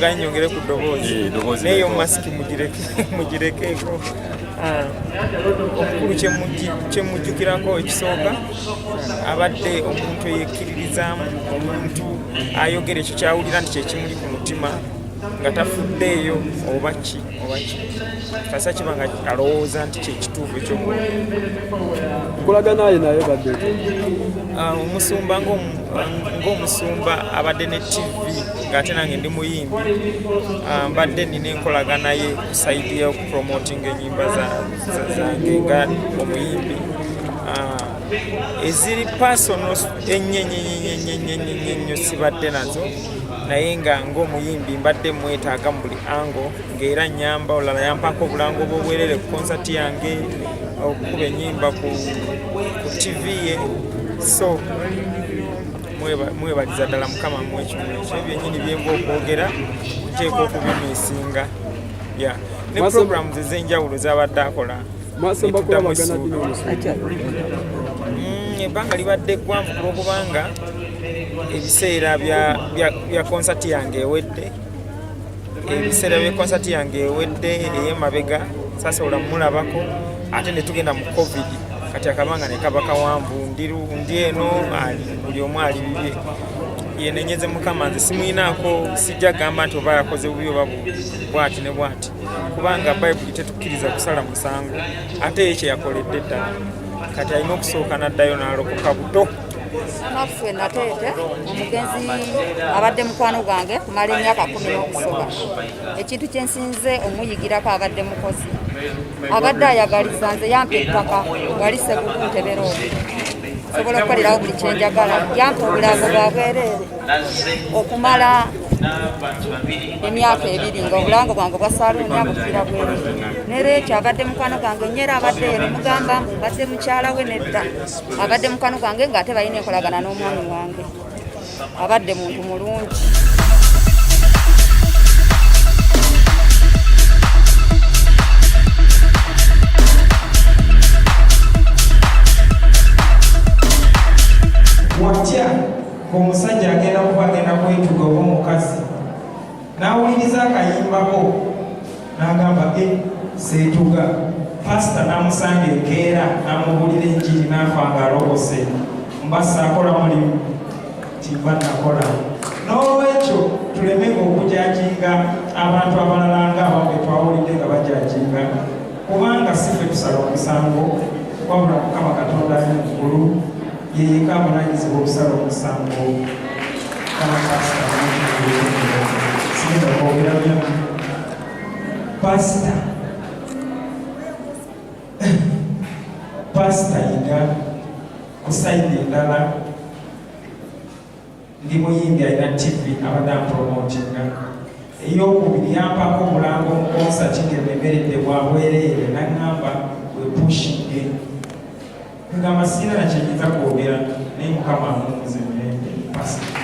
mugaye nyongere ku ddoboozi neyo masiki mugirekeeko. Omukulu kyemujjukirako ekisooka abadde omuntu eyekkiririzaamu, omuntu ayogera ekyo kyawulira nti kyekimuli ku mutima nga tafuddeeyo oba ki kasa kiba nga alowooza nti kyekituufu ekyokulaganaye naye badde omusumba ng'omusumba abadde ne TV ng'ate nange ndi muyimbi, mbadde nina enkolaganaye ku saidi y'okupromotinga ennyimba zange nga omuyimbi eziri pasono ennyo sibadde nazo, naye nga ng'omuyimbi mbadde mwetaaga mu buli ango, ng'era nyamba olala yampako obulango bw'obwerere ku konsati yange, okukuba ennyimba ku TV ye. So mwebaliza ddala mukama mwekimu ekyo byennyini byenva okwogera nteeka okubimiisinga ne programs ez'enjawulo z'abadde akola. Ebbanga libadde ggwanvu olwokubanga ebiseera bya konsati yange ewedde, ey'emabega sasobola mulabako, ate ne tugenda mu covid kati akabanga ne kaba kawanvu, ndi eno buli omu ali bibye yenenyeze mukama. Nze simuyinaako, sijja gamba nti oba yakoze bubi oba bwati ne bwati, kubanga bayibuli tetukkiriza kusala musango, ate ye kyeyakoledde ddala. Kati alina okusooka n'addayo n'alokoka buto. Naffe nateete omugenzi abadde mukwano gwange kumala emyaka 10 n'okusoba. Ekintu kyensinze omuyigirako abadde mukozi, abadde ayagaliza, nze yampa ettaka wali Ssegugu Ntebera omu, sobola okukolerawo buli kyenjagala, yampa obulago bwa bwereere okumala emyaka 2 nga obulango bwange bwa saluuni abukira bwereere. Nereekyo abadde mukwano gwange nnyera abadde eno mugamba mbu mbadde mukyala we nedda, abadde mukwano gwange ng'ate balina enkolagana n'omwami wange, abadde muntu mulungi. Watya omusajja agenda kuba agenda kwetuga oba omukazi n'awuliriza akayimbako n'agamba seetuga, pasita n'amusanga enkeera n'amubulira enjiri n'afa ng'alobose, mbasa akola mulimu timba nakola. N'olwekyo tulemenga okujajinga abantu abalala ng'abamwe twawulidde nga bajajinga, kubanga si ffe tusala omusango, wabula Mukama Katonda ali mukulu, yeyeka amalanyizibwa okusala omusango. Pasita yiga ku saidi endala, ndi muyimbi alina TV abadde ampromotinga. Ey'okubiri yampako omulango mu konsati ng'ememeredde bwa bwereere, n'aŋŋamba wepushinge, ngamba sirina na kyenyinza kwogera naye Mukama amuwuze mirembe. Pasita